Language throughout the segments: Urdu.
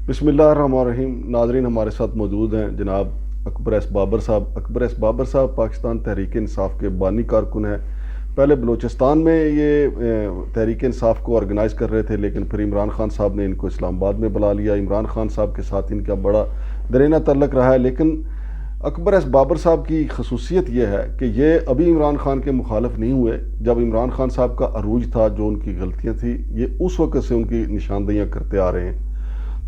بسم اللہ الرحمن الرحیم. ناظرین ہمارے ساتھ موجود ہیں جناب اکبر ایس بابر صاحب. اکبر ایس بابر صاحب پاکستان تحریک انصاف کے بانی کارکن ہیں. پہلے بلوچستان میں یہ تحریک انصاف کو آرگنائز کر رہے تھے، لیکن پھر عمران خان صاحب نے ان کو اسلام آباد میں بلا لیا. عمران خان صاحب کے ساتھ ان کا بڑا درینہ تعلق رہا ہے. لیکن اکبر ایس بابر صاحب کی خصوصیت یہ ہے کہ یہ ابھی عمران خان کے مخالف نہیں ہوئے. جب عمران خان صاحب کا عروج تھا، جو ان کی غلطیاں تھیں، یہ اس وقت سے ان کی نشاندہیاں کرتے آ رہے ہیں.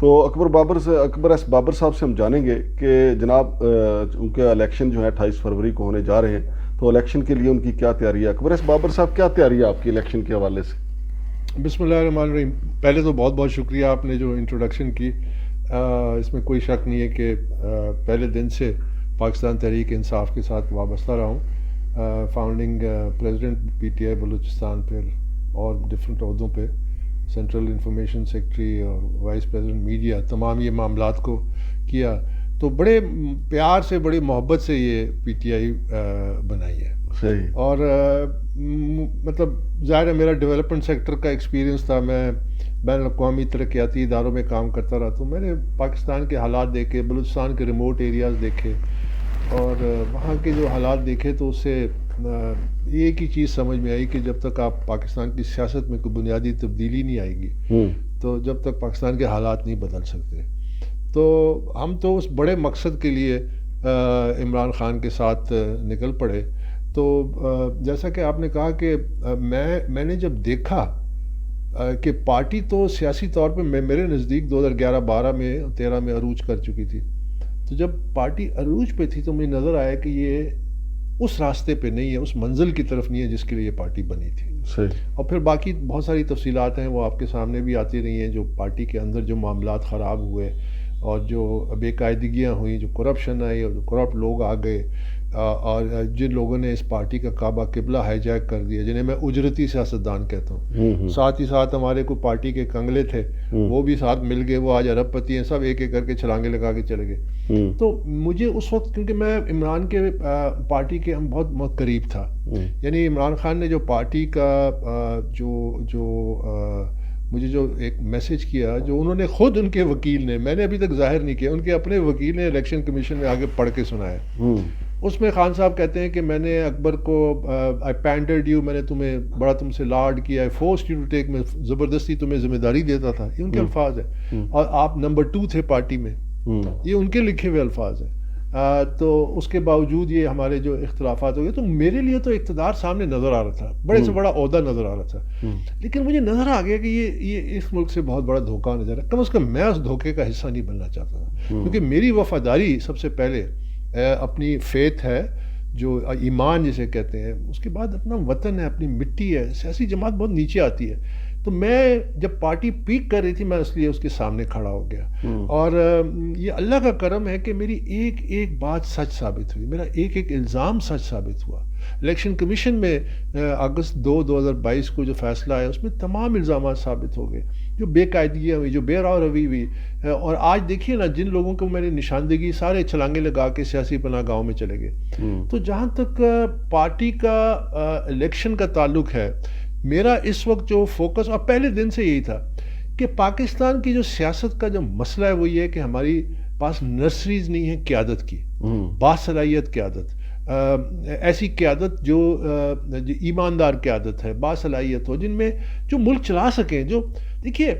تو اکبر ایس بابر صاحب سے ہم جانیں گے کہ جناب ان کے الیکشن جو ہے 28 فروری کو ہونے جا رہے ہیں، تو الیکشن کے لیے ان کی کیا تیاری ہے. اکبر ایس بابر صاحب، کیا تیاری ہے آپ کی الیکشن کے حوالے سے؟ بسم اللہ الرحمن الرحیم. پہلے تو بہت بہت شکریہ آپ نے جو انٹروڈکشن کی. اس میں کوئی شک نہیں ہے کہ پہلے دن سے پاکستان تحریک انصاف کے ساتھ وابستہ رہا ہوں. Founding president P T I Balochistan, پھر اور ڈفرینٹ عہدوں پہ سینٹرل انفارمیشن سیکرٹری اور وائس پریزیڈنٹ میڈیا، تمام یہ معاملات کو کیا. تو بڑے پیار سے، بڑی محبت سے یہ پی ٹی آئی بنائی ہے. صحیح. اور مطلب ظاہر ہے میرا ڈیولپمنٹ سیکٹر کا ایکسپیرینس تھا. میں بین الاقوامی ترقیاتی اداروں میں کام کرتا رہا، تو میں نے پاکستان کے حالات دیکھے، بلوچستان کے ریموٹ ایریاز دیکھے اور وہاں کے جو حالات دیکھے، تو اس سے ایک ہی چیز سمجھ میں آئی کہ جب تک آپ پاکستان کی سیاست میں کوئی بنیادی تبدیلی نہیں آئے گی، تو جب تک پاکستان کے حالات نہیں بدل سکتے. تو ہم تو اس بڑے مقصد کے لیے عمران خان کے ساتھ نکل پڑے. تو جیسا کہ آپ نے کہا کہ میں نے جب دیکھا کہ پارٹی تو سیاسی طور پہ میرے نزدیک 2011-12 میں 13 میں عروج کر چکی تھی. تو جب پارٹی عروج پہ تھی تو مجھے نظر آیا کہ یہ اس راستے پہ نہیں ہے، اس منزل کی طرف نہیں ہے جس کے لیے یہ پارٹی بنی تھی. صحیح. اور پھر باقی بہت ساری تفصیلات ہیں، وہ آپ کے سامنے بھی آتی رہی ہیں. جو پارٹی کے اندر جو معاملات خراب ہوئے اور جو بے قاعدگیاں ہوئیں، جو کرپشن آئی اور جو کرپٹ لوگ آ گئے، اور جن لوگوں نے اس پارٹی کا کعبہ قبلہ ہائی جیک کر دیا، جنہیں میں اجرتی سیاستدان کہتا ہوں. ساتھ ہی ساتھ ہمارے کوئی پارٹی کے کنگلے تھے، وہ بھی ساتھ مل گئے، وہ آج ارب پتی ہیں، سب ایک ایک کر کے چھلانگے لگا کے چلے گئے. تو مجھے اس وقت، کیونکہ میں عمران کے پارٹی کے بہت بہت قریب تھا، یعنی عمران خان نے جو پارٹی کا مجھے جو ایک میسیج کیا، جو انہوں نے خود، ان کے وکیل نے، میں نے ابھی تک ظاہر نہیں کیا، ان کے اپنے وکیل نے الیکشن کمیشن میں آگے پڑھ کے سنایا. اس میں خان صاحب کہتے ہیں کہ میں نے اکبر کو آئی پینڈرڈ یو، میں نے تمہیں بڑا تم سے لاڈ کیا، آئی فورسڈ یو ٹو ٹیک، میں زبردستی تمہیں ذمہ داری دیتا تھا. یہ ان کے الفاظ ہیں. اور آپ نمبر 2 تھے پارٹی میں، یہ ان کے لکھے ہوئے الفاظ ہیں. تو اس کے باوجود یہ ہمارے جو اختلافات ہو گئے، تو میرے لیے تو اقتدار سامنے نظر آ رہا تھا، بڑے سے بڑا عہدہ نظر آ رہا تھا. لیکن مجھے نظر آ گیا کہ یہ اس ملک سے بہت بڑا دھوکہ نظر ہے. کم از کم میں اس دھوکے کا حصہ نہیں بننا چاہتا تھا، کیونکہ میری وفاداری سب سے پہلے اپنی فیتھ ہے، جو ایمان جسے کہتے ہیں، اس کے بعد اپنا وطن ہے، اپنی مٹی ہے. سیاسی جماعت بہت نیچے آتی ہے. تو میں جب پارٹی پیک کر رہی تھی، میں اس لیے اس کے سامنے کھڑا ہو گیا. اور یہ اللہ کا کرم ہے کہ میری ایک ایک بات سچ ثابت ہوئی، میرا ایک ایک الزام سچ ثابت ہوا. الیکشن کمیشن میں اگست 2022 کو جو فیصلہ آیا، اس میں تمام الزامات ثابت ہو گئے، جو بے قاعدگیاں ہوئی، جو بے راہ روی ہوئی. اور آج دیکھیے نا، جن لوگوں کو میں نے نشاندہی، سارے چھلانگے لگا کے سیاسی پناہ گاہوں میں چلے گئے. تو جہاں تک پارٹی کا الیکشن کا تعلق ہے، میرا اس وقت جو فوکس، اور پہلے دن سے یہی تھا کہ پاکستان کی جو سیاست کا جو مسئلہ ہے وہ یہ ہے کہ ہماری پاس نرسریز نہیں ہے قیادت کی، باصلاحیت قیادت، ایسی قیادت جو ایماندار قیادت ہے، باصلاحیت ہو، جن میں جو ملک چلا سکیں. جو دیکھیے،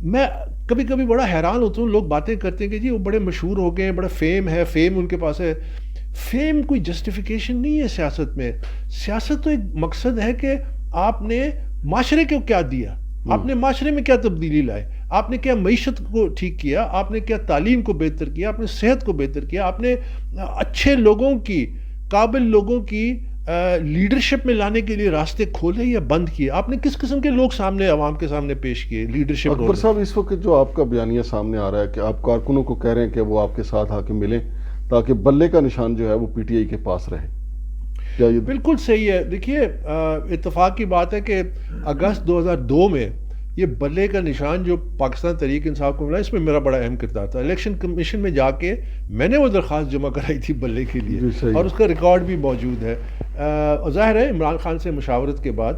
میں کبھی کبھی بڑا حیران ہوتا ہوں، لوگ باتیں کرتے ہیں کہ جی وہ بڑے مشہور ہو گئے ہیں، بڑا فیم ہے، فیم ان کے پاس ہے. فیم کوئی جسٹیفیکیشن نہیں ہے سیاست میں. سیاست تو ایک مقصد ہے کہ آپ نے معاشرے کو کیا دیا، آپ نے معاشرے میں کیا تبدیلی لائے، آپ نے کیا معیشت کو ٹھیک کیا، آپ نے کیا تعلیم کو بہتر کیا، آپ نے صحت کو بہتر کیا، آپ نے اچھے لوگوں کی، قابل لوگوں کی لیڈرشپ میں لانے کے لیے راستے کھولے یا بند کیے. آپ نے کس قسم کے لوگ سامنے، عوام کے سامنے پیش کیے لیڈرشپ رول. اکبر صاحب، اس وقت جو آپ کا بیانیہ سامنے آ رہا ہے کہ آپ کارکنوں کو کہہ رہے ہیں کہ وہ آپ کے ساتھ آ کے ملیں تاکہ بلے کا نشان جو ہے وہ پی ٹی آئی کے پاس رہے، کیا یہ بالکل صحیح ہے؟ دیکھیے، اتفاق کی بات ہے کہ اگست 2002 میں یہ بلے کا نشان جو پاکستان تحریک انصاف کو ملا، اس میں میرا بڑا اہم کردار تھا. الیکشن کمیشن میں جا کے میں نے وہ درخواست جمع کرائی تھی بلے کے لیے، اور اس کا ریکارڈ بھی موجود ہے. اور ظاہر ہے عمران خان سے مشاورت کے بعد،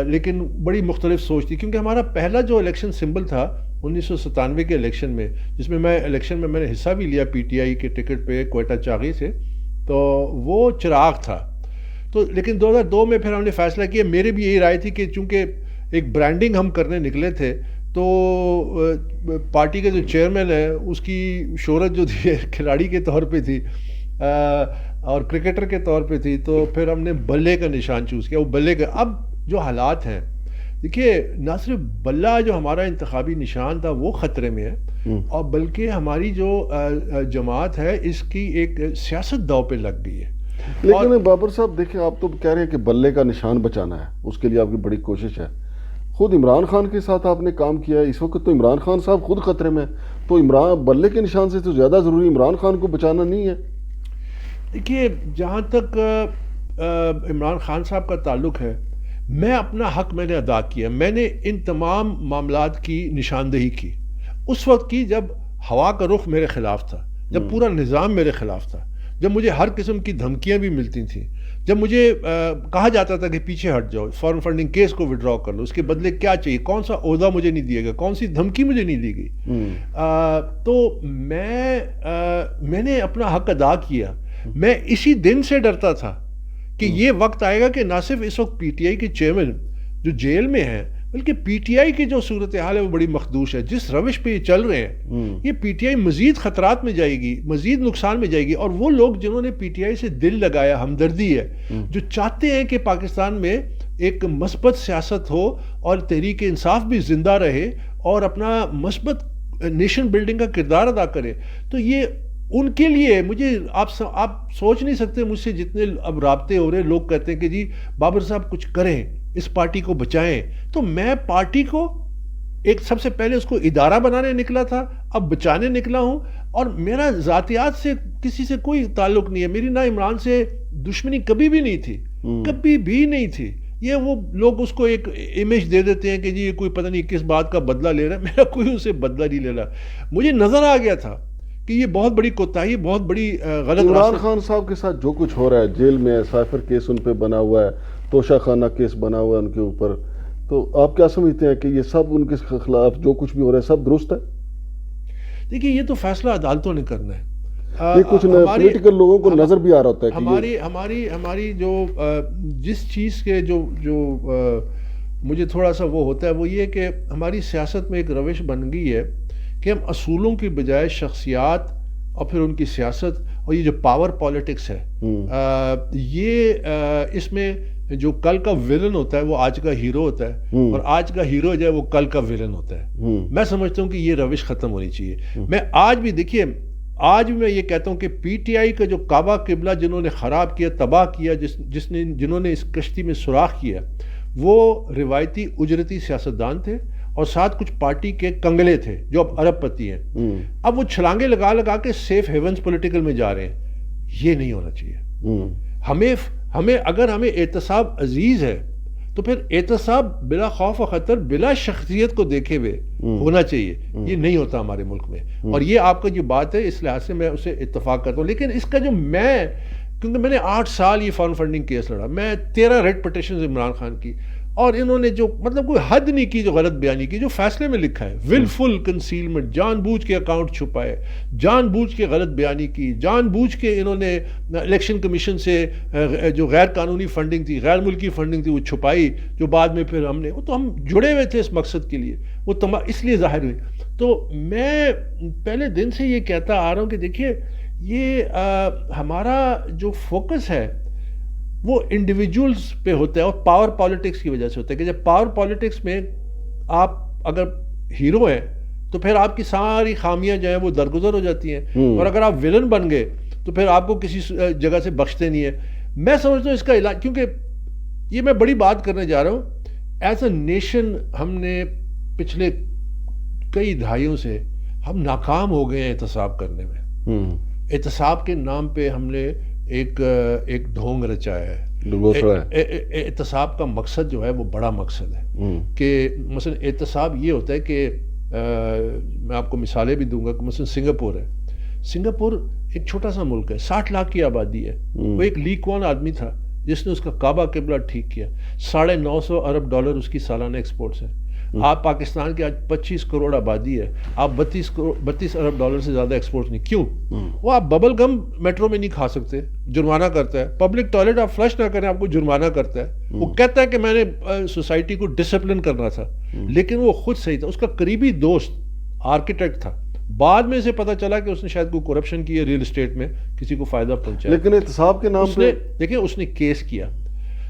لیکن بڑی مختلف سوچ تھی، کیونکہ ہمارا پہلا جو الیکشن سمبل تھا 1997 کے الیکشن میں، جس میں میں نے حصہ بھی لیا پی ٹی آئی کے ٹکٹ پہ کوئٹہ چاغی سے، تو وہ چراغ تھا. تو لیکن 2002 میں پھر ہم نے فیصلہ کیا، میری بھی یہی رائے تھی کہ چونکہ ایک برانڈنگ ہم کرنے نکلے تھے، تو پارٹی کے جو چیئرمین ہے اس کی شہرت جو تھی کھلاڑی کے طور پہ تھی اور کرکٹر کے طور پہ تھی، تو پھر ہم نے بلے کا نشان چوز کیا. وہ بلے کا اب جو حالات ہیں، دیکھیے نہ صرف بلہ جو ہمارا انتخابی نشان تھا وہ خطرے میں ہے، اور بلکہ ہماری جو جماعت ہے اس کی ایک سیاست داؤ پہ لگ گئی ہے. لیکن بابر صاحب دیکھیں، آپ تو کہہ رہے ہیں کہ بلے کا نشان بچانا ہے، اس کے لیے آپ کی بڑی کوشش ہے. خود عمران خان کے ساتھ آپ نے کام کیا ہے، اس وقت تو عمران خان صاحب خود خطرے میں، تو بلے کے نشان سے تو زیادہ ضروری عمران خان کو بچانا نہیں ہے؟ دیکھیے جہاں تک عمران خان صاحب کا تعلق ہے، میں اپنا حق میں نے ادا کیا. میں نے ان تمام معاملات کی نشاندہی کی اس وقت کی جب ہوا کا رخ میرے خلاف تھا، جب پورا نظام میرے خلاف تھا، جب مجھے ہر قسم کی دھمکیاں بھی ملتی تھیں، جب مجھے کہا جاتا تھا کہ پیچھے ہٹ جاؤ، فارن فنڈنگ کیس کو وڈرا کر لو، اس کے بدلے کیا چاہیے، کون سا عہدہ مجھے نہیں دیا گیا، کون سی دھمکی مجھے نہیں دی گئی. تو میں نے اپنا حق ادا کیا. میں اسی دن سے ڈرتا تھا کہ یہ وقت آئے گا کہ نہ صرف اس وقت پی ٹی آئی کے چیئرمین جو جیل میں ہیں، بلکہ پی ٹی آئی کی جو صورتحال ہے وہ بڑی مخدوش ہے. جس روش پہ یہ چل رہے ہیں، یہ پی ٹی آئی مزید خطرات میں جائے گی، مزید نقصان میں جائے گی. اور وہ لوگ جنہوں نے پی ٹی آئی سے دل لگایا، ہمدردی ہے، جو چاہتے ہیں کہ پاکستان میں ایک مثبت سیاست ہو اور تحریک انصاف بھی زندہ رہے اور اپنا مثبت نیشن بلڈنگ کا کردار ادا کرے، تو یہ ان کے لیے مجھے آپ سوچ نہیں سکتے مجھ سے جتنے اب رابطے ہو رہے، لوگ کہتے ہیں کہ جی بابر صاحب کچھ کریں، اس پارٹی کو بچائیں. تو میں پارٹی کو ایک سب سے پہلے اس کو ادارہ بنانے نکلا تھا، اب بچانے نکلا ہوں. اور میرا ذاتیات سے کسی سے کوئی تعلق نہیں ہے، میری نہ عمران سے دشمنی کبھی بھی نہیں تھی، کبھی بھی نہیں تھی. یہ وہ لوگ اس کو ایک امیج دے دیتے ہیں کہ جی یہ کوئی پتہ نہیں کس بات کا بدلہ لے رہا ہے. میرا کوئی اسے بدلہ نہیں لے رہا. مجھے نظر آ گیا تھا کہ یہ بہت بڑی کوتاہی، بہت بڑی غلط. عمران خان صاحب کے ساتھ جو کچھ ہو رہا ہے، جیل میں سائفر کیس ان پہ بنا ہوا ہے، توشہ خانہ کیس بنا ہوا ہے ان کے اوپر، تو آپ کیا سمجھتے ہیں کہ یہ سب ان کے خلاف جو کچھ بھی ہو رہا ہے سب درست ہے؟ دیکھیے یہ تو فیصلہ عدالتوں نے کرنا ہے. یہ کچھ پولیٹیکل لوگوں کو نظر بھی آ رہا ہوتا ہے کہ ہماری جو جس چیز کے جو مجھے تھوڑا سا وہ ہوتا ہے وہ یہ کہ ہماری سیاست میں ایک روش بن گئی ہے کہ ہم اصولوں کی بجائے شخصیات اور پھر ان کی سیاست اور یہ جو پاور پالیٹکس ہے، یہ اس میں جو کل کا ویلن ہوتا ہے وہ آج کا ہیرو ہوتا ہے، اور آج کا ہیرو جو ہے وہ کل کا ویلن ہوتا ہے. میں سمجھتا ہوں کہ یہ روش ختم ہونی چاہیے. میں آج بھی دیکھیے، آج بھی میں یہ کہتا ہوں کہ پی ٹی آئی کا جو کعبہ قبلہ جنہوں نے خراب کیا، تباہ کیا، جنہوں نے اس کشتی میں سوراخ کیا، وہ روایتی اجرتی سیاستدان تھے اور ساتھ کچھ پارٹی کے کنگلے تھے جو اب ارب پتی ہیں. اب وہ چھلانگے لگا کے سیف ہیونز پولیٹیکل میں جا رہے ہیں. یہ نہیں ہونا چاہیے. اگر ہمیں احتساب عزیز ہے تو پھر احتساب بلا خوف و خطر، بلا شخصیت کو دیکھے ہوئے ہونا چاہیے. یہ نہیں ہوتا ہمارے ملک میں، اور یہ آپ کا جو بات ہے اس لحاظ سے میں اسے اتفاق کرتا ہوں. لیکن اس کا جو کیونکہ میں نے 8 سال یہ فارن فنڈنگ کیس لڑا، میں 13 ریڈ پٹیشنز عمران خان کی، اور انہوں نے جو مطلب کوئی حد نہیں کی، جو غلط بیانی کی، جو فیصلے میں لکھا ہے ولفل کنسیلمنٹ، جان بوجھ کے اکاؤنٹ چھپائے، جان بوجھ کے غلط بیانی کی، جان بوجھ کے انہوں نے الیکشن کمیشن سے جو غیر قانونی فنڈنگ تھی، غیر ملکی فنڈنگ تھی، وہ چھپائی، جو بعد میں پھر وہ تو ہم جڑے ہوئے تھے اس مقصد کے لیے، وہ اس لیے ظاہر ہوئی. تو میں پہلے دن سے یہ کہتا آ رہا ہوں کہ دیکھیے یہ ہمارا جو فوکس ہے وہ انڈیویجولز پہ ہوتا ہے اور پاور پالیٹکس کی وجہ سے ہوتا ہے کہ جب پاور پالیٹکس میں آپ اگر ہیرو ہیں تو پھر آپ کی ساری خامیاں جو ہیں وہ درگزر ہو جاتی ہیں، اور اگر آپ ویلن بن گئے تو پھر آپ کو کسی جگہ سے بخشتے نہیں ہیں. میں سمجھتا ہوں اس کا علاج، کیونکہ یہ میں بڑی بات کرنے جا رہا ہوں، ایز اے نیشن ہم نے پچھلے کئی دہائیوں سے ہم ناکام ہو گئے ہیں احتساب کرنے میں. احتساب کے نام پہ ہم نے ایک ڈھونگ رچایا ہے. احتساب کا مقصد جو ہے وہ بڑا مقصد ہے کہ مثلا احتساب یہ ہوتا ہے کہ میں آپ کو مثالیں بھی دوں گا کہ مثلا سنگاپور ہے. سنگاپور ایک چھوٹا سا ملک ہے، 60 لاکھ کی آبادی ہے. وہ ایک لی کوان آدمی تھا جس نے اس کا کعبہ قبلہ ٹھیک کیا. $950 ارب اس کی سالانہ ایکسپورٹس ہے. آپ پاکستان کے آج 25 کروڑ آبادی ہے, آپ 32 ارب ڈالر سے زیادہ ایکسپورٹ نہیں, کیوں؟ وہ آپ ببل گم میٹرو میں نہیں کھا سکتے, جرمانہ کرتا ہے. پبلک ٹوائلٹ آپ فلش نہ کریں, آپ کو جرمانہ کرتا ہے. وہ کہتا ہے کہ میں نے سوسائٹی کو ڈسپلن کرنا تھا, لیکن وہ خود صحیح تھا. اس کا قریبی دوست آرکیٹیکٹ تھا, بعد میں اسے پتا چلا کہ اس نے شاید کوئی کرپشن کی ہے ریل اسٹیٹ میں, کسی کو فائدہ پہنچایا. لیکن احتساب کے نام پہ دیکھیں اس نے کیس کیا,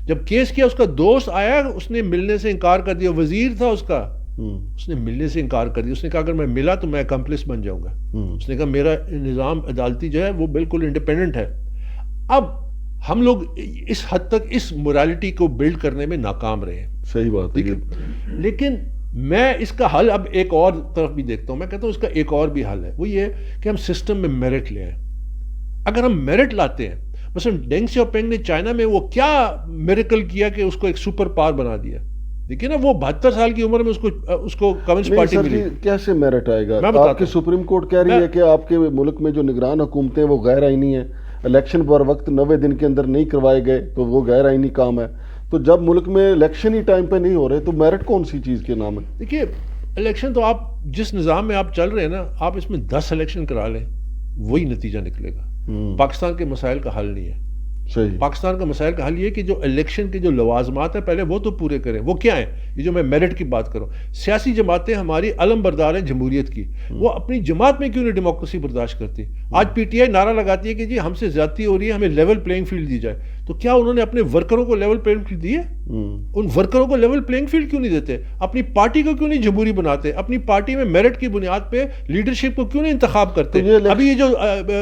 جب کیس کیا اس کا دوست آیا, اس نے ملنے سے انکار کر دیا, وزیر تھا اس کا, اس نے ملنے سے انکار کر دیا. اس نے کہا اگر میں ملا تو میں اکمپلس بن جاؤں گا. اس نے کہا میرا نظام عدالتی جو ہے وہ بالکل انڈیپینڈنٹ ہے. اب ہم لوگ اس حد تک اس مورالٹی کو بلڈ کرنے میں ناکام رہے ہیں. صحیح بات ہے. لیکن میں اس کا حل اب ایک اور طرف بھی دیکھتا ہوں. میں کہتا ہوں اس کا ایک اور بھی حل ہے, وہ یہ کہ ہم سسٹم میں میرٹ لے آئیں. اگر ہم میرٹ لاتے ہیں, مثلا ڈینگ سیاؤپینگ نے چائنا میں وہ کیا میریکل کیا کہ اس کو ایک سپر پاور بنا دیا. دیکھیے نا, وہ 72 سال کی عمر میں اس کو کمیونسٹ پارٹی ملی. کیسے میرٹ آئے گا؟ آپ کی سپریم کورٹ کہہ رہی ہے کہ آپ کے ملک میں جو نگران حکومتیں وہ غیر آئینی ہیں, الیکشن پر وقت 90 دن کے اندر نہیں کروائے گئے تو وہ غیر آئینی کام ہے. تو جب ملک میں الیکشن ہی ٹائم پہ نہیں ہو رہے تو میرٹ کون سی چیز کے نام ہے؟ دیکھیے الیکشن تو آپ جس نظام میں آپ چل رہے ہیں نا, آپ اس میں 10 الیکشن کرا لیں وہی نتیجہ نکلے گا. پاکستان کے مسائل کا حل نہیں ہے. صحیح. پاکستان کا مسائل کا حل یہ کہ جو الیکشن کے جو لوازمات ہیں پہلے وہ تو پورے کریں. وہ کیا ہیں؟ یہ جو میں میرٹ کی بات کروں, سیاسی جماعتیں ہماری علم بردار ہیں جمہوریت کی, وہ اپنی جماعت میں کیوں نہیں ڈیموکریسی برداشت کرتی؟ آج پی ٹی آئی نعرہ لگاتی ہے کہ جی ہم سے زیادتی ہو رہی ہے, ہمیں لیول پلینگ فیلڈ دی جائے. تو کیا انہوں نے اپنے ورکروں کو لیول پلینگ فیلڈ دی ہے؟ ان ورکروں کو لیول پلینگ فیلڈ کیوں نہیں دیتے؟ اپنی پارٹی کو کیوں نہیں جمہوری بناتے؟ اپنی پارٹی میں میرٹ کی بنیاد پہ لیڈرشپ کو کیوں نہیں انتخاب کرتے؟ ابھی یہ جو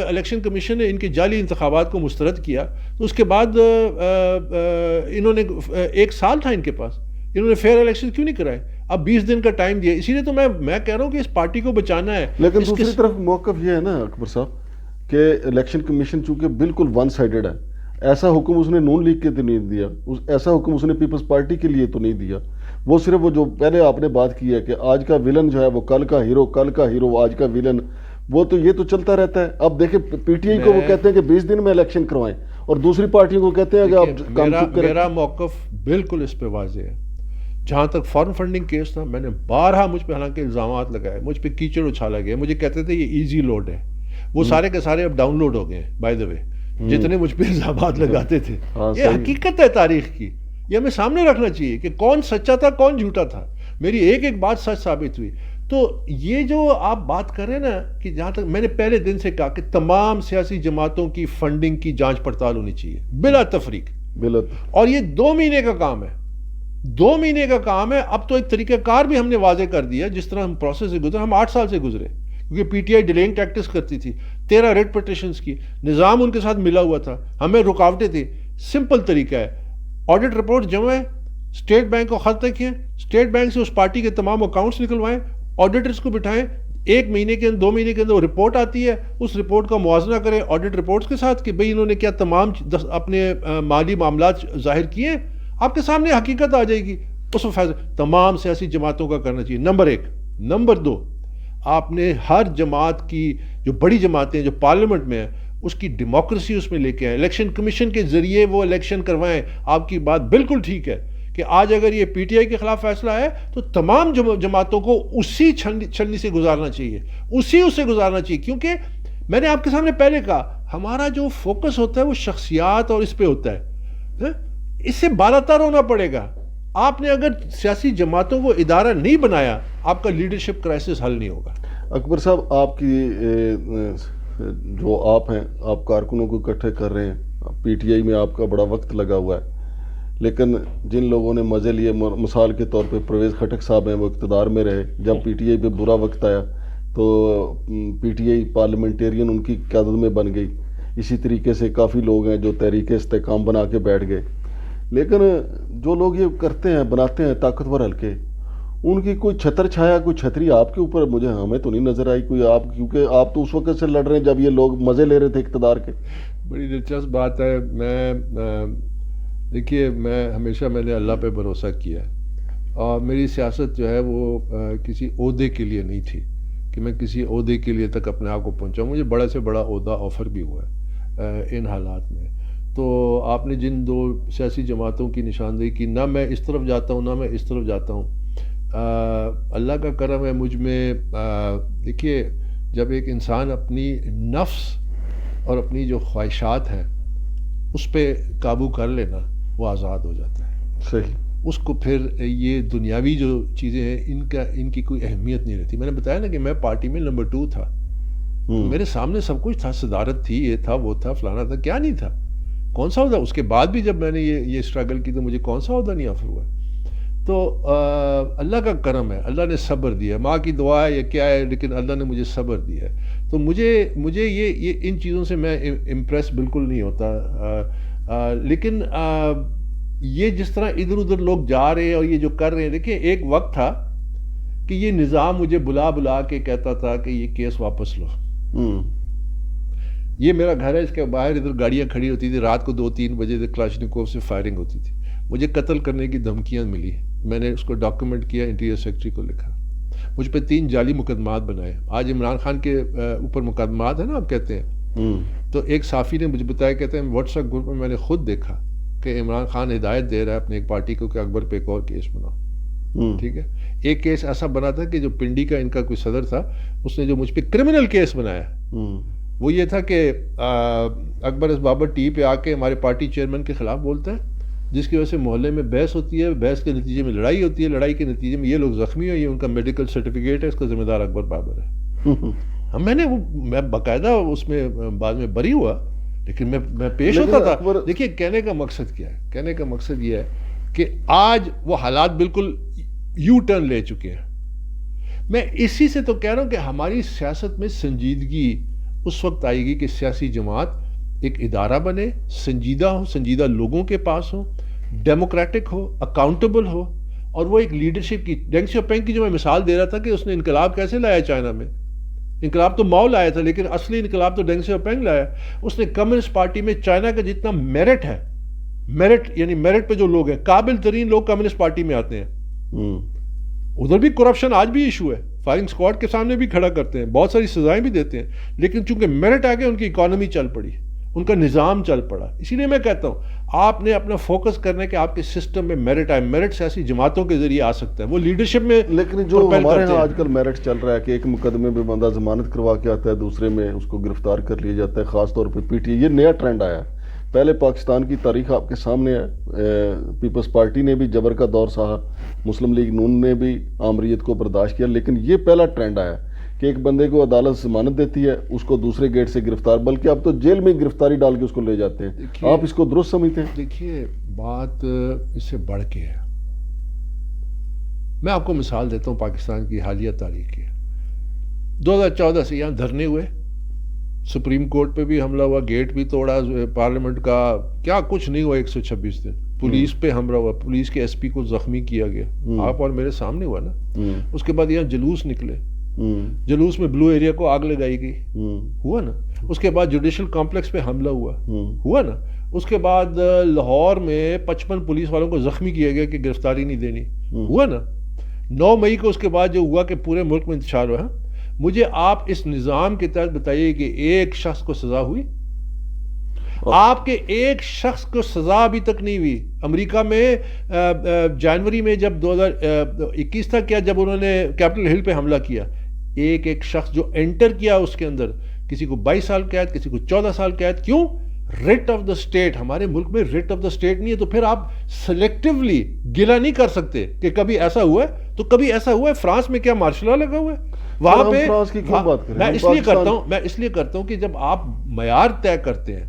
الیکشن کمیشن نے ان کے جعلی انتخابات کو مسترد کیا, تو اس کے بعد انہوں نے 1 سال تھا ان کے پاس, انہوں نے فیئر الیکشن کیوں نہیں کرائے؟ اب 20 دن کا ٹائم دیا. اسی لیے تو میں کہہ رہا ہوں کہ اس پارٹی کو بچانا ہے. لیکن دوسری طرف موقف یہ ہے نا اکبر صاحب کہ الیکشن کمیشن چونکہ بالکل ون سائیڈڈ ہے, ایسا حکم اس نے نون لیگ کے تو نہیں دیا, ایسا حکم اس نے پیپلز پارٹی کے لیے تو نہیں دیا. وہ صرف وہ جو پہلے آپ نے بات کی ہے کہ آج کا ویلن جو ہے وہ کل کا ہیرو, کل کا ہیرو آج کا ویلن, وہ تو یہ تو چلتا رہتا ہے. اب دیکھیں پی ٹی آئی کو وہ کہتے ہیں کہ 20 دن میں الیکشن کروائیں, اور دوسری پارٹیوں کو کہتے ہیں کہ آپ کام چپ کریں. میرا موقف بالکل اس پہ واضح ہے. جہاں تک فارن فنڈنگ کیس تھا, میں نے بارہا مجھ پہ حالانکہ الزامات لگائے, مجھ پہ کیچڑ اچھالا گیا, مجھے کہتے تھے یہ ایزی لوڈ ہے. وہ سارے کے سارے اب ڈاؤن لوڈ ہو گئے ہیں بائی دا وے, جتنے مجھ پہ الزامات لگاتے تھے. یہ حقیقت ہے تاریخ کی, یہ ہمیں سامنے رکھنا چاہیے کہ کون سچا تھا کون جھوٹا تھا. میری ایک بات سچ ثابت ہوئی. تو یہ جو آپ بات کر رہے ہیں نا کہ جہاں تک میں نے پہلے دن سے کہا کہ تمام سیاسی جماعتوں کی فنڈنگ کی جانچ پڑتال ہونی چاہیے بلا تفریق. اور یہ 2 مہینے کا کام ہے, 2 مہینے کا کام ہے. اب تو ایک طریقہ کار بھی ہم نے واضح کر دیا, جس طرح ہم پروسیس سے گزرے. ہم 8 سال سے گزرے کیونکہ پی ٹی آئی ڈیلینگ ٹیکٹس کرتی تھی, 13 ریٹ پٹیشنز کی, نظام ان کے ساتھ ملا ہوا تھا, ہمیں رکاوٹیں تھیں. سمپل طریقہ ہے, آڈٹ رپورٹ جمع ہے, اسٹیٹ بینک کو خط رکھیں, اسٹیٹ بینک سے اس پارٹی کے تمام اکاؤنٹس نکلوائیں, آڈیٹرز کو بٹھائیں, 1 مہینے کے اندر 2 مہینے کے اندر وہ رپورٹ آتی ہے, اس رپورٹ کا موازنہ کریں آڈٹ رپورٹس کے ساتھ کہ بھئی انہوں نے کیا تمام اپنے مالی معاملات ظاہر کیے. آپ کے سامنے حقیقت آ جائے گی. اس میں فیصلہ تمام سیاسی جماعتوں کا کرنا چاہیے, نمبر 1. نمبر 2, آپ نے ہر جماعت کی جو بڑی جماعتیں جو پارلیمنٹ میں ہیں اس کی ڈیموکریسی اس میں لے کے آئیں, الیکشن کمیشن کے ذریعے وہ الیکشن کروائیں. آپ کی بات بالکل ٹھیک ہے کہ آج اگر یہ پی ٹی آئی کے خلاف فیصلہ ہے تو تمام جماعتوں کو اسی چھلنی سے گزارنا چاہیے, اسے گزارنا چاہیے. کیونکہ میں نے آپ کے سامنے پہلے کہا ہمارا جو فوکس ہوتا ہے وہ شخصیات اور اس پہ ہوتا ہے, اس سے بالاتر ہونا پڑے گا. آپ نے اگر سیاسی جماعتوں کو ادارہ نہیں بنایا, آپ کا لیڈرشپ کرائسس حل نہیں ہوگا. اکبر صاحب, آپ کی جو آپ ہیں, آپ کارکنوں کو اکٹھے کر رہے ہیں, پی ٹی آئی میں آپ کا بڑا وقت لگا ہوا ہے, لیکن جن لوگوں نے مزے لیے, مثال کے طور پہ پرویز خٹک صاحب ہیں, وہ اقتدار میں رہے. جب پی ٹی آئی پہ برا وقت آیا تو پی ٹی آئی پارلیمنٹیرین ان کی قیادت میں بن گئی. اسی طریقے سے کافی لوگ ہیں جو تحریک استحکام بنا کے بیٹھ گئے. لیکن جو لوگ یہ کرتے ہیں, بناتے ہیں طاقتور حلقے, ان کی کوئی چھتر چھایا, کوئی چھتری آپ کے اوپر ہمیں تو نہیں نظر آئی کوئی. آپ کیونکہ آپ تو اس وقت سے لڑ رہے ہیں جب یہ لوگ مزے لے رہے تھے اقتدار کے. بڑی دلچسپ بات ہے. دیکھیے میں نے اللہ پہ بھروسہ کیا ہے, اور میری سیاست جو ہے وہ کسی عہدے کے لیے نہیں تھی کہ میں کسی عہدے کے لیے تک اپنے آپ کو پہنچاؤں. مجھے بڑا سے بڑا عہدہ آفر بھی ہوا ہے ان حالات میں. تو آپ نے جن 2 سیاسی جماعتوں کی نشاندہی کی, نہ میں اس طرف جاتا ہوں نہ میں اس طرف جاتا ہوں, اللہ کا کرم ہے مجھ میں. دیکھیے جب ایک انسان اپنی نفس اور اپنی جو خواہشات ہیں اس پہ قابو کر لینا وہ آزاد ہو جاتا ہے. صحیح. اس کو پھر یہ دنیاوی جو چیزیں ہیں ان کی کوئی اہمیت نہیں رہتی. میں نے بتایا نا کہ میں پارٹی میں نمبر 2 تھا. میرے سامنے سب کچھ تھا, صدارت تھی, یہ تھا وہ تھا فلانا تھا, کیا نہیں تھا, کون سا عہدہ. اس کے بعد بھی جب میں نے یہ اسٹرگل کی تو مجھے کون سا عہدہ نہیں آفر ہوا. تو اللہ کا کرم ہے, اللہ نے صبر دیا. ماں کی دعا ہے یا کیا ہے, لیکن اللہ نے مجھے صبر دیا ہے. تو مجھے یہ ان چیزوں سے میں امپریس بالکل نہیں ہوتا. لیکن یہ جس طرح ادھر ادھر لوگ جا رہے ہیں اور یہ جو کر رہے ہیں, دیکھیں ایک وقت تھا کہ یہ نظام مجھے بلا کے کہتا تھا کہ یہ کیس واپس لو. یہ میرا گھر ہے, اس کے باہر ادھر گاڑیاں کھڑی ہوتی تھی, رات کو 2-3 بجے کلاشنکوف سے فائرنگ ہوتی تھی. مجھے قتل کرنے کی دھمکیاں ملی. میں نے اس کو ڈاکیومنٹ کیا, انٹیریئر سیکرٹری کو لکھا. مجھ پہ 3 جعلی مقدمات بنائے. آج عمران خان کے اوپر مقدمات ہیں نا آپ کہتے ہیں, تو ایک صحافی نے مجھے بتایا, کہتے ہیں واٹس ایپ گروپ میں میں نے خود دیکھا کہ عمران خان ہدایت دے رہا ہے اپنے ایک پارٹی کو کہ اکبر پہ ایک اور کیس بناؤ. ٹھیک ہے. ایک کیس ایسا بنا تھا کہ جو پنڈی کا ان کا کوئی صدر تھا, اس نے جو مجھ پہ کرمنل کیس بنایا وہ یہ تھا کہ اکبر اس بابر ٹی پہ آ کے ہمارے پارٹی چیئرمین کے خلاف بولتا ہے, جس کی وجہ سے محلے میں بحث ہوتی ہے, بحث کے نتیجے میں لڑائی ہوتی ہے, لڑائی کے نتیجے میں یہ لوگ زخمی ہوئے, یہ ان کا میڈیکل سرٹیفکیٹ ہے, اس کا ذمہ دار اکبر بابر ہے. میں باقاعدہ اس میں بعد میں بری ہوا, لیکن میں پیش ہوتا تھا. دیکھیے کہنے کا مقصد کیا ہے, کہنے کا مقصد یہ ہے کہ آج وہ حالات بالکل یو ٹرن لے چکے ہیں. میں اسی سے تو کہہ رہا ہوں کہ ہماری سیاست میں سنجیدگی اس وقت آئے گی کہ سیاسی جماعت ایک ادارہ بنے, سنجیدہ ہو, سنجیدہ لوگوں کے پاس ہو, ڈیموکریٹک ہو, اکاؤنٹیبل ہو, اور وہ ایک لیڈرشپ کی. ڈینگ شیاوپینگ کی جو میں مثال دے رہا تھا کہ اس نے انقلاب کیسے لایا چائنا میں, انقلاب تو ماؤ لایا تھا, لیکن اصلی انقلاب تو ڈینگ شیاوپینگ لایا. اس نے کمیونسٹ پارٹی میں چائنا کا جتنا میرٹ ہے, میرٹ یعنی میرٹ پہ جو لوگ ہیں, قابل ترین لوگ کمیونسٹ پارٹی میں آتے ہیں. ادھر بھی کرپشن آج بھی ایشو ہے, فائرنگ اسکواڈ کے سامنے بھی کھڑا کرتے ہیں, بہت ساری سزائیں بھی دیتے ہیں, لیکن چونکہ میرٹ آ گئے ان کی اکانومی چل پڑی, ان کا نظام چل پڑا. اسی لیے میں کہتا ہوں آپ نے اپنا فوکس کرنا ہے کہ آپ کے سسٹم میں میرٹ آئے. میرٹ سیاسی جماعتوں کے ذریعے آ سکتا ہے, وہ لیڈرشپ میں. لیکن جو ہمارے یہاں آج کل میرٹ چل رہا ہے کہ ایک مقدمے میں بندہ ضمانت کروا کے آتا ہے, دوسرے میں اس کو گرفتار کر لیا جاتا ہے, خاص طور پہ پی ٹی آئی. یہ نیا ٹرینڈ آیا ہے. پہلے پاکستان کی تاریخ آپ کے سامنے ہے, پیپلز پارٹی نے بھی جبر کا دور سہا, مسلم لیگ نون نے بھی آمریت کو برداشت کیا, لیکن یہ پہلا ٹرینڈ آیا کہ ایک بندے کو عدالت ضمانت دیتی ہے, اس کو دوسرے گیٹ سے گرفتار, بلکہ اب تو جیل میں گرفتاری ڈال کے اس کو لے جاتے ہیں. آپ اس کو درست سمجھتے ہیں؟ دیکھیے بات اس سے بڑھ کے ہے. میں آپ کو مثال دیتا ہوں پاکستان کی حالیہ تاریخ کی. 2014 سے یہاں دھرنے ہوئے, سپریم کورٹ پہ بھی حملہ ہوا, گیٹ بھی توڑا پارلیمنٹ کا, کیا کچھ نہیں ہوا 126 دن. پولیس پہ حملہ ہوا, پولیس کے ایس پی کو زخمی کیا گیا, آپ اور میرے سامنے ہوا نا. اس کے بعد یہاں جلوس نکلے, جلوس میں بلو ایریا کو آگ لگائی گئی, ہوا نا. اس کے بعد جوڈیشل کمپلیکس پہ حملہ ہوا نا. اس کے بعد لاہور میں 55 پولیس والوں کو زخمی کیا گیا کہ گرفتاری نہیں دینی, ہوا نا. 9 مئی کو اس کے بعد جو ہوا کہ پورے ملک میں انتشار ہوا. مجھے آپ اس نظام کے تحت بتائیے کہ ایک شخص کو سزا ہوئی؟ آپ کے ایک شخص کو سزا ابھی تک نہیں ہوئی. امریکہ میں جنوری میں جب 2021 تھا کیا, جب انہوں نے کیپٹل ہل پہ حملہ کیا, ایک شخص جو انٹر کیا اس کے اندر, کسی کو 22 سال قید, کسی کو 14 سال قید. کیوں؟ Rate of the state. ہمارے ملک میں ریٹ آف دا اسٹیٹ نہیں ہے, تو پھر آپ سلیکٹیولی گلہ نہیں کر سکتے کہ کبھی ایسا ہوا ہے تو کبھی ایسا ہوا ہے. فرانس میں کیا مارشل لا لگا ہوا ہے وہاں پہ. میں اس لیے کرتا ہوں کہ جب آپ معیار طے کرتے ہیں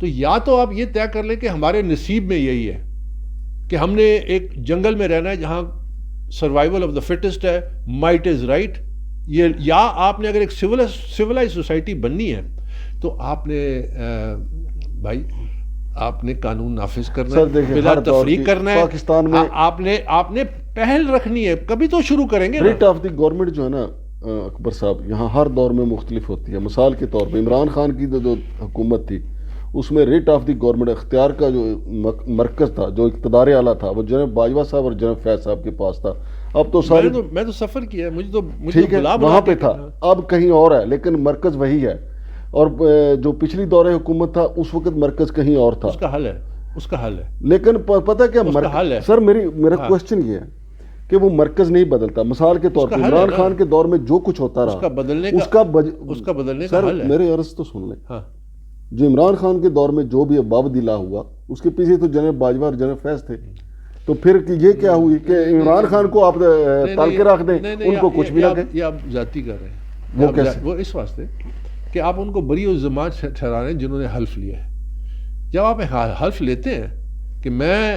تو یا تو آپ یہ طے کر لیں کہ ہمارے نصیب میں یہی ہے کہ ہم نے ایک جنگل میں رہنا ہے جہاں سروائیول آف دا فٹسٹ ہے, مائٹ از رائٹ. یہ یا آپ نے اگر ایک سویلائز سوسائٹی بننی ہے تو آپ نے بھائی آپ نے قانون نافذ کرنا ہے, بلا تفریق کرنا ہے. پاکستان میں آپ نے پہل رکھنی ہے, کبھی تو شروع کریں گے. ریٹ آف دی گورنمنٹ جو ہے نا اکبر صاحب, یہاں ہر دور میں مختلف ہوتی ہے. مثال کے طور پہ عمران خان کی جو حکومت تھی اس میں ریٹ آف دی گورنمنٹ اختیار کا جو مرکز تھا, جو اقتدار اعلیٰ تھا, وہ جناب باجوہ صاحب اور جناب فیض صاحب کے پاس تھا. اب تو ساری میں تو سفر کیا, مجھے ٹھیک ہے وہاں پہ تھا, اب کہیں اور ہے, لیکن مرکز وہی ہے. اور جو پچھلی دور حکومت تھا اس وقت مرکز کہیں اور تھا. اس کا حل ہے لیکن پتہ کیا حل ہے سر, میرا کوشچن یہ ہے کہ وہ مرکز نہیں بدلتا. مثال کے طور پر عمران خان کے دور میں جو کچھ ہوتا رہا اس کا بدلنے کا حل ہے. میرے عرض تو سن لیں. جو عمران خان کے دور میں جو بھی بابدیلا ہوا اس کے پیچھے تو جنرل باجوہ اور جنرل فیض تھے. تو پھر یہ کیا ہوئی کہ عمران خان کو آپ تال کے رکھ دیں, ان کو کچھ بھی نہ کہیں. یہ آپ ذاتی کر رہے ہیں. وہ اس واسطے کہ آپ ان کو بری الزامات ٹھہرا رہے ہیں جنہوں نے حلف لیا ہے. جب آپ حلف لیتے ہیں کہ میں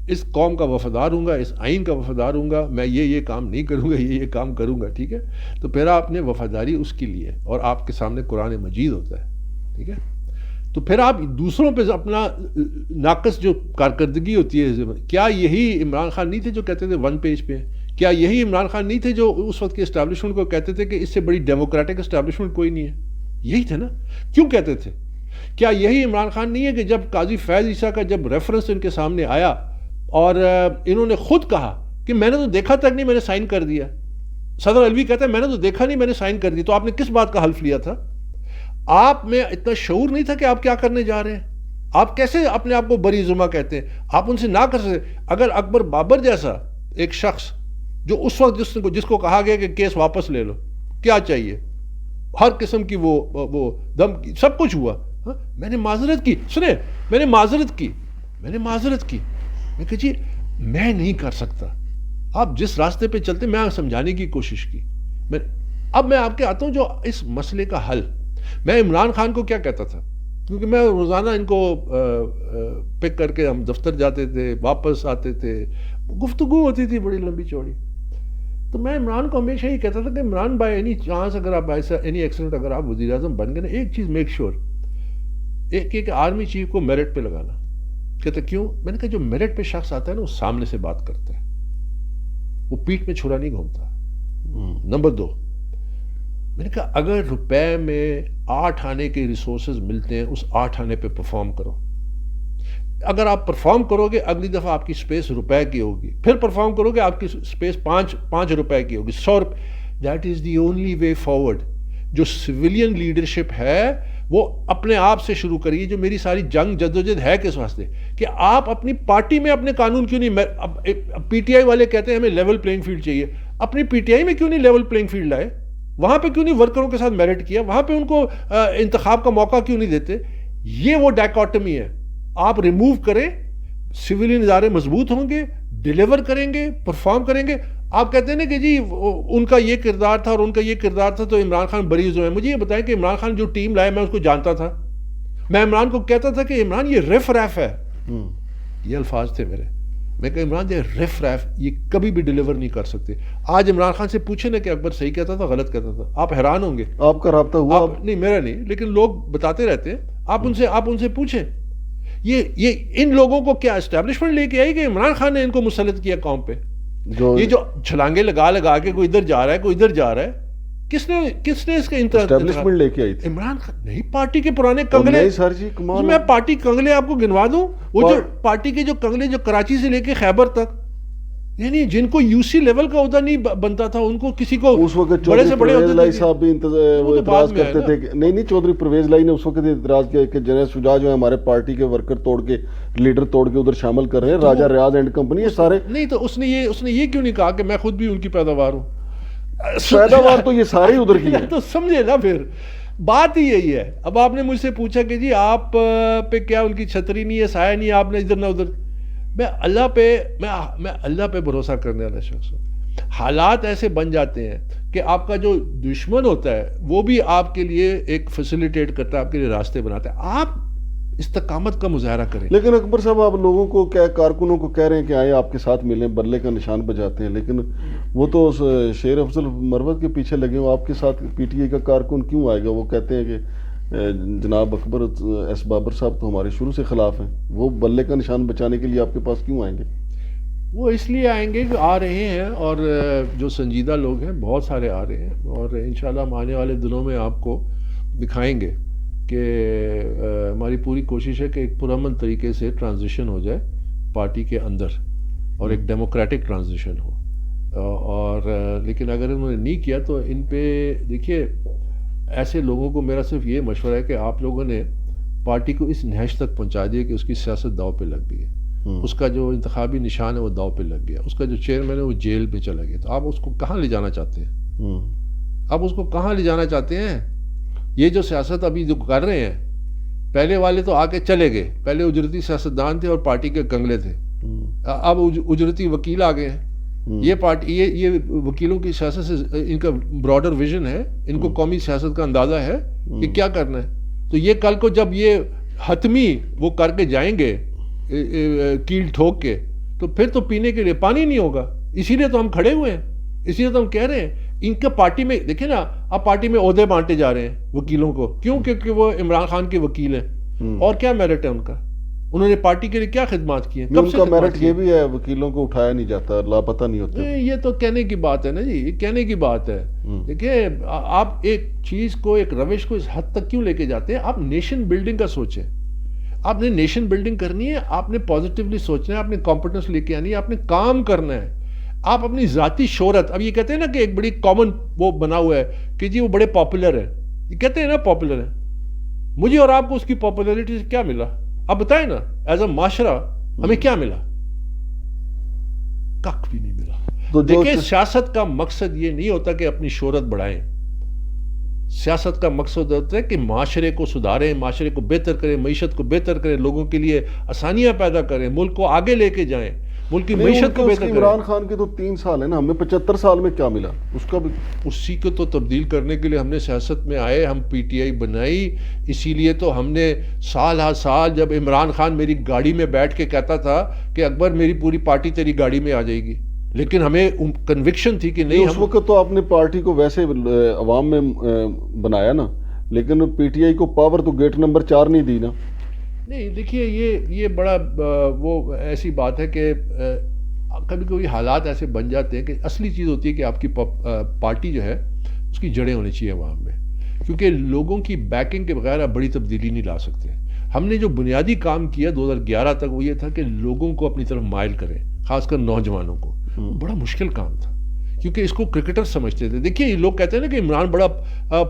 اس قوم کا وفادار ہوں گا, اس آئین کا وفادار ہوں گا, میں یہ کام نہیں کروں گا, یہ کام کروں گا, ٹھیک ہے, تو پھر آپ نے وفاداری اس کے لیے, اور آپ کے سامنے قرآن مجید ہوتا ہے, ٹھیک ہے, تو پھر آپ دوسروں پہ اپنا ناقص جو کارکردگی ہوتی ہے. کیا یہی عمران خان نہیں تھے جو کہتے تھے 1 پیج پہ؟ کیا یہی عمران خان نہیں تھے جو اس وقت کے اسٹیبلشمنٹ کو کہتے تھے کہ اس سے بڑی ڈیموکریٹک اسٹیبلشمنٹ کوئی نہیں ہے؟ یہی تھے نا. کیوں کہتے تھے؟ کیا یہی عمران خان نہیں ہے کہ جب قاضی فیض عیسیٰ کا جب ریفرنس ان کے سامنے آیا اور انہوں نے خود کہا کہ میں نے تو دیکھا تک نہیں, میں نے سائن کر دیا. صدر علوی کہتا ہے میں نے تو دیکھا نہیں, میں نے سائن کر دیا. تو آپ نے کس بات کا حلف لیا تھا؟ آپ میں اتنا شعور نہیں تھا کہ آپ کیا کرنے جا رہے ہیں. آپ کیسے اپنے آپ کو بری ظلم کہتے ہیں؟ آپ ان سے نہ کر سکتے. اگر اکبر بابر جیسا ایک شخص جو اس وقت جس کو کہا گیا کہ کیس واپس لے لو, کیا چاہیے, ہر قسم کی وہ دھمکی سب کچھ ہوا, میں نے معذرت کی. سنیں, میں نے معذرت کی. میں کہ جی میں نہیں کر سکتا. آپ جس راستے پہ چلتے میں سمجھانے کی کوشش کی. اب میں آپ کے آتا ہوں جو اس مسئلے کا حل. میں عمران خان کو کیا کہتا تھا, کیونکہ میں روزانہ ان کو پک کر کے ہم دفتر جاتے تھے, واپس آتے تھے, گفتگو ہوتی تھی بڑی لمبی چوڑی. تو میں عمران کو ہمیشہ یہ کہتا تھا کہ عمران بائی اینی چانس اگر آپ ایسا اینی ایکسیڈنٹ اگر آپ وزیر اعظم بن گئے نا, ایک چیز میک شیور, ایک آرمی چیف کو میرٹ پہ لگانا. کہتے کیوں؟ میں نے کہا جو میرٹ پہ شخص آتا ہے نا وہ سامنے سے بات کرتا ہے, وہ پیٹھ میں چھرا نہیں گھومتا. نمبر 2, میں نے کہا اگر روپے میں 8 آنے کے ریسورسز ملتے ہیں, اس 8 آنے پہ پرفارم کرو. اگر آپ پرفارم کرو گے اگلی دفعہ آپ کی سپیس روپے کی ہوگی, پھر پرفارم کرو گے آپ کی سپیس 5 روپے کی ہوگی, 100 روپے. That is the only way forward. جو سویلین لیڈرشپ ہے وہ اپنے آپ سے شروع کریے. جو میری ساری جنگ جدوجہد ہے کس واسطے کہ آپ اپنی پارٹی میں اپنے قانون کیوں نہیں, پی ٹی آئی والے کہتے ہیں ہمیں لیول پلینگ فیلڈ چاہیے, اپنی پی ٹی آئی میں کیوں نہیں لیول پلینگ فیلڈ لائے؟ وہاں پہ کیوں نہیں ورکروں کے ساتھ میرٹ کیا؟ وہاں پہ ان کو انتخاب کا موقع کیوں نہیں دیتے؟ یہ وہ ڈائکاٹمی ہے. آپ ریموو کریں, سویلین ادارے مضبوط ہوں گے, ڈیلیور کریں گے, پرفارم کریں گے. آپ کہتے ہیں نا کہ جی ان کا یہ کردار تھا اور ان کا یہ کردار تھا تو عمران خان بری ظلم ہے. مجھے یہ بتائیں کہ عمران خان جو ٹیم لائے میں اس کو جانتا تھا. میں عمران کو کہتا تھا کہ عمران یہ ریف ریف ہے, یہ الفاظ تھے میرے. میں کہ عمران یہ ریف ریف یہ کبھی بھی ڈیلیور نہیں کر سکتے. آج عمران خان سے پوچھیں نا کہ اکبر صحیح کہتا تھا غلط کہتا تھا, آپ حیران ہوں گے. آپ کا رابطہ ہوا؟ نہیں میرا نہیں, لیکن لوگ بتاتے رہتے ہیں. آپ ان سے پوچھیں. یہ ان لوگوں کو کیا اسٹیبلشمنٹ لے کے آئی کہ عمران خان نے ان کو مسلط کیا قوم پہ؟ یہ جو چھلانگے لگا کے کوئی ادھر جا رہا ہے کوئی ادھر جا رہا ہے, کس نے اس کا اسٹیبلشمنٹ لے کے آئی تھی؟ عمران خان نہیں, پارٹی کے پرانے کنگلے. سر جی کمال, میں پارٹی کنگلے آپ کو گنوا دوں. وہ جو پارٹی کے جو کنگلے جو کراچی سے لے کے خیبر تک, یعنی جن کو یو سی لیول کا عہدہ نہیں بنتا تھا ان کو کسی کو اس وقت بڑے سے بڑے پرویز لائی صاحب بھی اعتراض کرتے تھے. نہیں چودھری پرویز لائی نے اس وقت اعتراض کیا کہ جنرل شجاع جو ہے ہمارے پارٹی کے ورکر توڑ کے لیڈر توڑ کے ادھر شامل کر رہے ہیں, راجہ ریاض اینڈ کمپنی, یہ سارے. نہیں تو اس نے یہ کیوں نہیں کہا کہ میں خود بھی ان کی پیداوار ہوں؟ پیداوار تو یہ سارے ادھر کی ہے. تو سمجھے نا, پھر بات ہی یہی ہے. اب آپ نے مجھ سے پوچھا کہ جی آپ پہ کیا ان کی چھتری نہیں ہے, سایہ نہیں ہے, آپ نے ادھر نہ ادھر. میں اللہ پہ بھروسہ کرنے والا شخص ہوں. حالات ایسے بن جاتے ہیں کہ آپ کا جو دشمن ہوتا ہے وہ بھی آپ کے لیے ایک فیسیلیٹیٹ کرتا ہے, آپ کے لیے راستے بناتا ہے. آپ استقامت کا مظاہرہ کریں. لیکن اکبر صاحب آپ لوگوں کو کارکنوں کو کہہ رہے ہیں کہ آئے آپ کے ساتھ ملیں, بلے کا نشان بجاتے ہیں, لیکن وہ تو شیر افضل مروت کے پیچھے لگے ہوں. آپ کے ساتھ پی ٹی آئی کا کارکن کیوں آئے گا؟ وہ کہتے ہیں کہ جناب اکبر ایس بابر صاحب تو ہمارے شروع سے خلاف ہیں, وہ بلے کا نشان بچانے کے لیے آپ کے پاس کیوں آئیں گے؟ وہ اس لیے آئیں گے کہ آ رہے ہیں, اور جو سنجیدہ لوگ ہیں بہت سارے آ رہے ہیں, اور انشاءاللہ ہم آنے والے دنوں میں آپ کو دکھائیں گے کہ ہماری پوری کوشش ہے کہ ایک پرامن طریقے سے ٹرانزیشن ہو جائے پارٹی کے اندر, اور ایک ڈیموکریٹک ٹرانزیشن ہو. اور لیکن اگر انہوں نے نہیں کیا تو ان پہ دیکھیے, ایسے لوگوں کو میرا صرف یہ مشورہ ہے کہ آپ لوگوں نے پارٹی کو اس نہج تک پہنچا دیا کہ اس کی سیاست داؤ پہ لگ گئی ہے. اس کا جو انتخابی نشان ہے وہ داؤ پہ لگ گیا، اس کا جو چیئرمین ہے وہ جیل میں چلا گیا، تو آپ اس کو کہاں لے جانا چاہتے ہیں؟ آپ اس کو کہاں لے جانا چاہتے ہیں؟ یہ جو سیاست ابھی جو کر رہے ہیں، پہلے والے تو آ کے چلے گئے، پہلے اجرتی سیاستدان تھے اور پارٹی کے کنگلے تھے، اب اجرتی وکیل آ گئے ہیں۔ یہ پارٹی یہ وکیلوں کی سیاست سے ان کا براڈر ویژن ہے، ان کو قومی سیاست کا اندازہ ہے کہ کیا کرنا ہے۔ تو یہ کل کو جب یہ حتمی وہ کر کے جائیں گے کیل ٹھوک کے، تو پھر تو پینے کے لیے پانی نہیں ہوگا۔ اسی لیے تو ہم کھڑے ہوئے ہیں، اسی لیے تو ہم کہہ رہے ہیں ان کا پارٹی میں دیکھیں نا، اب پارٹی میں عہدے بانٹے جا رہے ہیں وکیلوں کو، کیوں؟ کیونکہ وہ عمران خان کے وکیل ہیں، اور کیا میرٹ ہے ان کا؟ انہوں نے پارٹی کے لیے کیا خدمات کی ہیں؟ کب سے میرٹ یہ بھی ہے وکیلوں کو اٹھایا نہیں جاتا، لاپتہ نہیں ہوتے۔ یہ تو کہنے کی بات ہے نا جی، یہ کہنے کی بات ہے۔ دیکھیں آپ ایک چیز کو، ایک روش کو اس حد تک کیوں لے کے جاتے ہیں؟ آپ نیشن بلڈنگ کا سوچیں، آپ نے نیشن بلڈنگ کرنی ہے، آپ نے پازیٹیولی سوچنا ہے، آپ نے کمپٹنس لے کے آنی ہے، آپ نے کام کرنا ہے۔ آپ اپنی ذاتی شہرت، اب یہ کہتے ہیں نا کہ ایک بڑی کامن وہ بنا ہوا ہے کہ جی وہ بڑے پاپولر ہیں، یہ کہتے ہیں نا پاپولر ہیں، مجھے اور آپ کو اس کی پاپولرٹی سے کیا ملا؟ اب بتائیں نا، ایز اے معاشرہ ہمیں کیا ملا؟ کک بھی نہیں ملا۔ دیکھیں سیاست کا مقصد یہ نہیں ہوتا کہ اپنی شہرت بڑھائیں، سیاست کا مقصد ہوتا ہے کہ معاشرے کو سدھاریں، معاشرے کو بہتر کریں، معیشت کو بہتر کریں، لوگوں کے لیے آسانیاں پیدا کریں، ملک کو آگے لے کے جائیں، ملک کی معیشت کو بہتر کریں۔ عمران خان کے تو 3 سال ہیں نا، ہمیں 75 سال میں کیا ملا؟ اس کا بھی اسی کو تو تبدیل کرنے کے لیے ہم نے سیاست میں آئے، ہم پی ٹی آئی بنائی، اسی لیے تو ہم نے سال ہر سال جب عمران خان میری گاڑی میں بیٹھ کے کہتا تھا کہ اکبر میری پوری پارٹی تیری گاڑی میں آ جائے گی، لیکن ہمیں کنوکشن تھی کہ نہیں۔ اس وقت تو آپ نے پارٹی کو ویسے عوام میں بنایا نا، لیکن پی ٹی آئی کو پاور تو گیٹ نمبر 4 نہیں دی نا۔ نہیں دیکھیے یہ بڑا وہ ایسی بات ہے کہ کبھی کبھی حالات ایسے بن جاتے ہیں کہ اصلی چیز ہوتی ہے کہ آپ کی پارٹی جو ہے اس کی جڑیں ہونی چاہیے عوام میں، کیونکہ لوگوں کی بیکنگ کے بغیر آپ بڑی تبدیلی نہیں لا سکتے۔ ہم نے جو بنیادی کام کیا 2011 تک وہ یہ تھا کہ لوگوں کو اپنی طرف مائل کریں، خاص کر نوجوانوں کو۔ بڑا مشکل کام تھا کیونکہ اس کو کرکٹر سمجھتے تھے۔ دیکھیے لوگ کہتے ہیں نا کہ عمران بڑا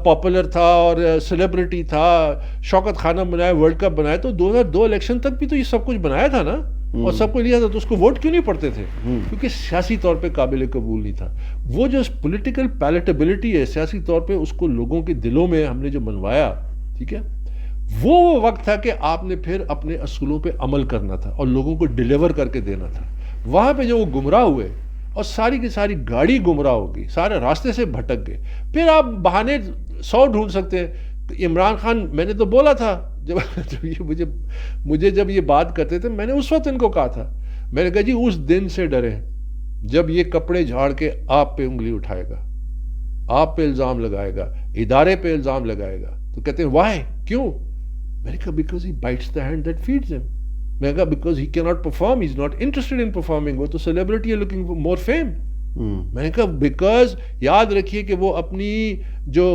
پاپولر تھا اور سیلیبریٹی تھا، شوکت خانم بنایا، ورلڈ کپ بنایا، تو 2002 الیکشن تک بھی تو یہ سب کچھ بنایا تھا نا، اور سب کو لیا تھا، تو اس کو ووٹ کیوں نہیں پڑتے تھے؟ کیونکہ سیاسی طور پہ قابل قبول نہیں تھا۔ وہ جو پولیٹیکل پیلیٹیبلٹی ہے سیاسی طور پہ، اس کو لوگوں کے دلوں میں ہم نے جو منوایا، ٹھیک ہے، وہ وقت تھا کہ آپ نے پھر اپنے اصولوں پہ عمل کرنا تھا اور لوگوں کو ڈیلیور کر کے دینا تھا۔ وہاں پہ جو وہ گمراہ ہوئے اور ساری کی ساری گاڑی گمراہ ہو گئی، سارے راستے سے بھٹک گئے، پھر آپ بہانے 100 ڈھونڈ سکتے ہیں۔ عمران خان، میں نے تو بولا تھا جب مجھے جب یہ بات کرتے تھے، میں نے اس وقت ان کو کہا تھا، میں نے کہا جی اس دن سے ڈریں جب یہ کپڑے جھاڑ کے آپ پہ انگلی اٹھائے گا، آپ پہ الزام لگائے گا، ادارے پہ الزام لگائے گا۔ تو کہتے ہیں وائی، کیوں؟ میں نے کہا because he bites the hand that feeds him. میں نے کہا because he cannot perform, he is not interested in performing, وہ تو سیلیبریٹی ہے لوکنگ فار مور فیم۔ میں نے کہا بیکاز یاد رکھیے کہ وہ اپنی جو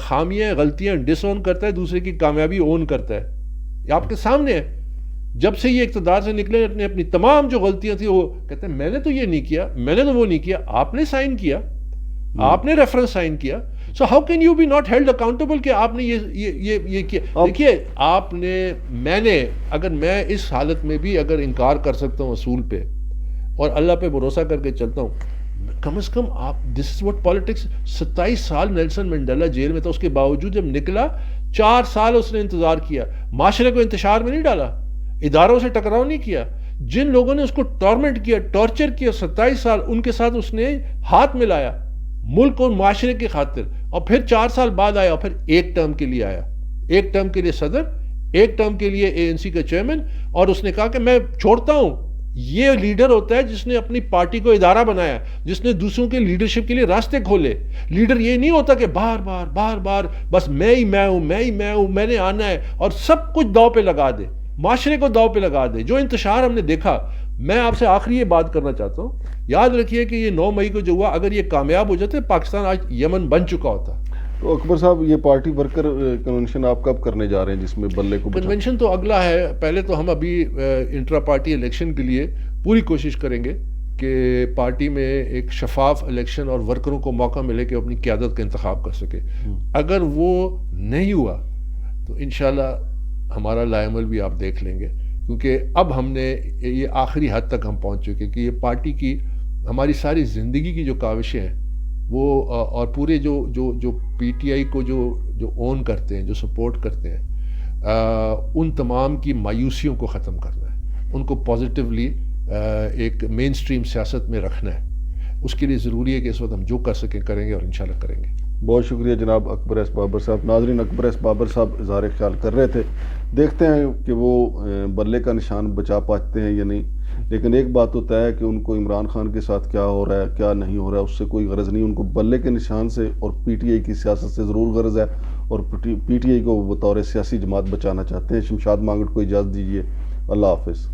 خامیاں غلطیاں ڈس اون کرتا ہے، دوسرے کی کامیابی اون کرتا ہے، یہ آپ کے سامنے ہے۔ جب سے یہ اقتدار سے نکلے اپنی تمام جو غلطیاں تھیں وہ کہتے ہیں میں نے تو یہ نہیں کیا، میں نے تو وہ نہیں کیا، آپ نے سائن کیا، آپ نے ریفرنس سائن کیا، so how can you be not held accountable کہ آپ نے یہ کیا؟ دیکھیے آپ نے، میں نے، اگر میں اس حالت میں بھی اگر انکار کر سکتا ہوں اصول پہ اور اللہ پہ بھروسہ کر کے چلتا ہوں، کم از کم آپ، دس از واٹ پالیٹکس۔ 27 سال نیلسن منڈیلا جیل میں تھا، اس کے باوجود جب نکلا 4 سال اس نے انتظار کیا، معاشرے کو انتشار میں نہیں ڈالا، اداروں سے ٹکراؤ نہیں کیا۔ جن لوگوں نے اس کو ٹارمنٹ کیا، ٹارچر کیا 27 سال، ان کے ساتھ اس نے ہاتھ ملایا ملک اور معاشرے کی خاطر، اور پھر 4 سال بعد آیا، اور پھر ایک ٹرم کے لیے آیا، ایک ٹرم کے لیے صدر، ایک ٹرم کے لیے ANC کا چیئرمین، اور اس نے کہا کہ میں چھوڑتا ہوں۔ یہ لیڈر ہوتا ہے جس نے اپنی پارٹی کو ادارہ بنایا، جس نے دوسروں کے لیڈرشپ کے لیے راستے کھولے۔ لیڈر یہ نہیں ہوتا کہ بار بار بس میں ہی میں ہوں، میں نے آنا ہے، اور سب کچھ داؤ پہ لگا دے، معاشرے کو داؤ پہ لگا دے۔ جو انتشار ہم نے دیکھا، میں آپ سے آخری یہ بات کرنا چاہتا ہوں، یاد رکھیے کہ یہ 9 مئی کو جو ہوا، اگر یہ کامیاب ہو جاتے پاکستان آج یمن بن چکا ہوتا۔ تو اکبر صاحب، یہ پارٹی ورکر کنونشن آپ کب کرنے جا رہے ہیں جس میں بلے کو بچا؟ کنونشن تو اگلا ہے، پہلے تو ہم ابھی انٹرا پارٹی الیکشن کے لیے پوری کوشش کریں گے کہ پارٹی میں ایک شفاف الیکشن اور ورکروں کو موقع ملے کہ اپنی قیادت کا انتخاب کر سکے۔ اگر وہ نہیں ہوا تو انشاءاللہ ہمارا لائے عمل بھی آپ دیکھ لیں گے، کیونکہ اب ہم نے یہ آخری حد تک ہم پہنچ چکے کہ یہ پارٹی کی ہماری ساری زندگی کی جو کاوشیں ہیں وہ اور پورے جو پی ٹی آئی کو جو اون کرتے ہیں، جو سپورٹ کرتے ہیں، ان تمام کی مایوسیوں کو ختم کرنا ہے، ان کو پازیٹیولی ایک مین سٹریم سیاست میں رکھنا ہے۔ اس کے لیے ضروری ہے کہ اس وقت ہم جو کر سکیں کریں گے، اور انشاءاللہ کریں گے۔ بہت شکریہ جناب اکبر ایس بابر صاحب۔ ناظرین، اکبر ایس بابر صاحب اظہار خیال کر رہے تھے، دیکھتے ہیں کہ وہ بلے کا نشان بچا پاتے ہیں یا نہیں، لیکن ایک بات تو طے ہے کہ ان کو عمران خان کے ساتھ کیا ہو رہا ہے کیا نہیں ہو رہا ہے اس سے کوئی غرض نہیں، ان کو بلے کے نشان سے اور پی ٹی آئی کی سیاست سے ضرور غرض ہے، اور پی ٹی آئی کو بطور سیاسی جماعت بچانا چاہتے ہیں۔ شمشاد مانگٹ کو اجازت دیجیے، اللہ حافظ۔